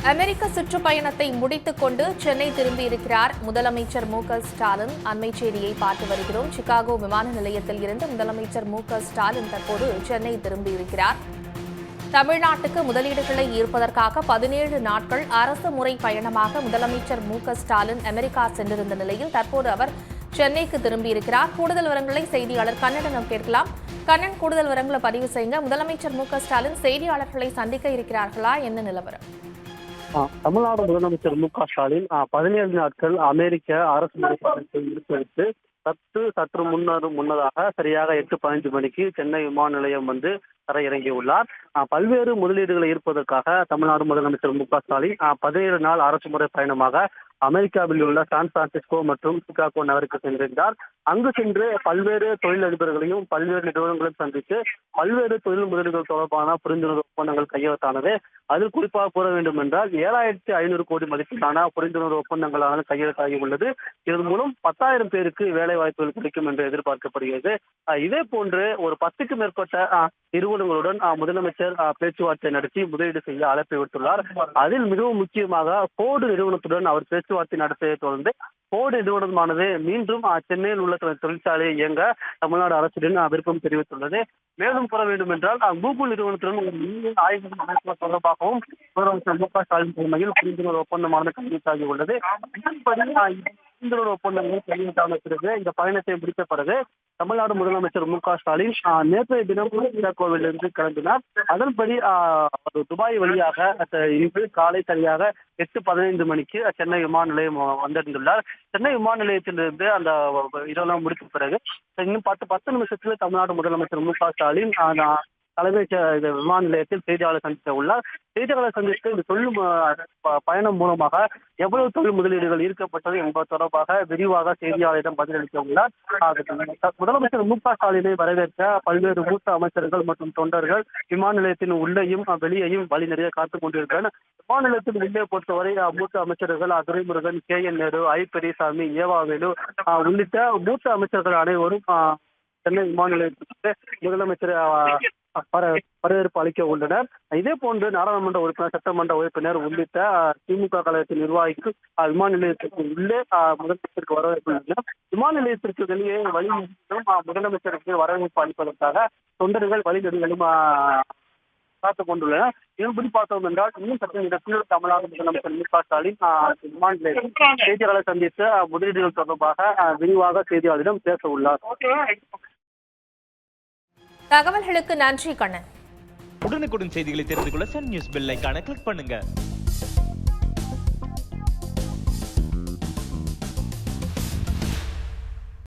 அமெரிக்க சுற்றுப்பயணத்தை முடித்துக் கொண்டு சென்னை திரும்பியிருக்கிறார் முதலமைச்சர் ஸ்டாலின். அண்மை செய்தியை பார்த்து வருகிறோம். சிகாகோ விமான நிலையத்தில் இருந்து முதலமைச்சர் ஸ்டாலின் தற்போது சென்னை திரும்பியிருக்கிறார். தமிழ்நாட்டுக்கு முதலீடுகளை ஈர்ப்பதற்காக 17 நாட்கள் அரசு முறை பயணமாக முதலமைச்சர் ஸ்டாலின் அமெரிக்கா சென்றிருந்த நிலையில் தற்போது அவர் சென்னைக்கு திரும்பியிருக்கிறார். கூடுதல் விவரங்களை செய்தியாளர் கண்ணனிடம் கேட்கலாம். கண்ணன், கூடுதல் விவரங்களை பதிவு செய்யுங்க. முதலமைச்சர் ஸ்டாலின் செய்தியாளர்களை சந்திக்க இருக்கிறார்களா? என்ன நிலவரம்? தமிழ்நாடு முதலமைச்சர் ஸ்டாலின் 17 நாட்கள் அமெரிக்க அரசு முறை பயணத்தை முடித்து சற்று முன்னதாக சரியாக 8:15 மணிக்கு சென்னை விமான நிலையம் தரையிறங்கியுள்ளார். பல்வேறு முதலீடுகளை ஈர்ப்பதற்காக தமிழ்நாடு முதலமைச்சர் ஸ்டாலின் 17 நாள் அரசு முறை பயணமாக அமெரிக்காவில் உள்ள சான் பிரான்சிஸ்கோ மற்றும் சிகாகோ நகருக்கு சென்றிருந்தார். அங்கு சென்று பல்வேறு தொழிலதிபர்களையும் பல்வேறு நிறுவனங்களையும் சந்தித்து பல்வேறு தொழில் முதலீடுகள் தொடர்பான புரிந்துணர்வு ஒப்பந்தங்கள் கையெழுத்தானது. அதில் குறிப்பாக கூற வேண்டும் என்றால் 7,500 கோடி மதிப்பிலான புரிந்துணர்வு ஒப்பந்தங்களானது கையெழுத்தாகி உள்ளது. இதன் மூலம் 10,000 பேருக்கு வேலை வாய்ப்புகள் கிடைக்கும் என்று எதிர்பார்க்கப்படுகிறது. இதே போன்று ஒரு 10க்கும் மேற்பட்ட நிறுவனங்களுடன் முதலமைச்சர் பேச்சுவார்த்தை நடத்தி முதலீடு செய்ய அழைப்பு விடுத்துள்ளார். அதில் மிகவும் முக்கியமாக போர்டு நிறுவனத்துடன் அவர் பேச்சுவார்த்தை நடத்தியதை தொடர்ந்து போர்டு நிறுவனமானது மீண்டும் சென்னையில் உள்ள தொழிற்சாலையை இயங்க தமிழ்நாடு அரசுடன் விருப்பம் தெரிவித்துள்ளது. மேலும் கூற வேண்டும் என்றால் கூகுள் நிறுவனத்துடன் ஒரு ஆய்வு தொடர்பாகவும் முதலமைச்சர் ஸ்டாலின் தலைமையில் புரிந்துணர்வு ஒப்பந்தமானது கையெழுத்தாகி உள்ளது. புரிந்துணர்வு ஒப்பந்தங்கள் கையெழுத்தான பிறகு இந்த பயணத்தை முடித்த பிறகு தமிழ்நாடு முதலமைச்சர் ஸ்டாலின் நேற்றைய தினம் சிகாகோவிலிருந்து கிளம்பினார். அதன்படி துபாய் வழியாக இன்று காலை சரியாக 8:15 மணிக்கு சென்னை விமான நிலையம் வந்திருந்துள்ளார். சென்னை விமான நிலையத்திலிருந்து அந்த இதெல்லாம் முடித்த பிறகு இன்னும் 10 நிமிஷத்தில் தமிழ்நாடு முதலமைச்சர் ஸ்டாலின் தலைமைச் விமான நிலையத்தில் செய்தியாளர் சந்திக்க உள்ளார். செய்தியாளர் சந்தித்து இந்த தொழில் பயணம் மூலமாக எவ்வளவு தொழில் முதலீடுகள் ஈர்க்கப்பட்டது என்பது தொடர்பாக விரிவாக செய்தியாளரிடம் பதிலளிக்க உள்ளார். முதலமைச்சர் ஸ்டாலினை வரவேற்க பல்வேறு மூத்த அமைச்சர்கள் மற்றும் தொண்டர்கள் விமான நிலையத்தின் உள்ளேயும் வெளியேயும் வழி நிறைய காத்துக் கொண்டிருக்கிறார். விமான நிலையத்தின் உள்ளே பொறுத்தவரை மூத்த அமைச்சர்கள் துரைமுருகன், KN நேரு, I பெரியசாமி, ஏவாவேலு உள்ளிட்ட மூத்த அமைச்சர்கள் அனைவரும் சென்னை விமான நிலையத்திற்கு முதலமைச்சர் வரவேற்பு அளிக்க உள்ளனர். இதே போன்று நாடாளுமன்ற உறுப்பினர், சட்டமன்ற உறுப்பினர் உள்ளிட்ட திமுக கழகத்தின் நிர்வாகிக்கு விமான நிலையத்திற்கு உள்ளே முதலமைச்சருக்கு வரவேற்பு உள்ளனர். விமான நிலையத்திற்கு வெளியே வழி முதலமைச்சருக்கு வரவேற்பு அளிப்பதற்காக தொண்டர்கள் வழிநெடுகளும் காத்துக் கொண்டுள்ளனர். இதன்படி பார்த்தோம் என்றால் இன்னும் சற்று நேரத்தில் தமிழ்நாடு முதலமைச்சர் ஸ்டாலின் விமான நிலையத்தில் செய்தியாளரை சந்தித்து முதலீடுகள் தொடர்பாக விரிவாக செய்தியாளரிடம் பேச உள்ளார். தகவல்களுக்கு நன்றி கண்ணன். உடனுக்குடன் செய்திகளை தெரிந்து கொள்ள சன் நியூஸ் பெல் ஐகானை கிளிக் பண்ணுங்க.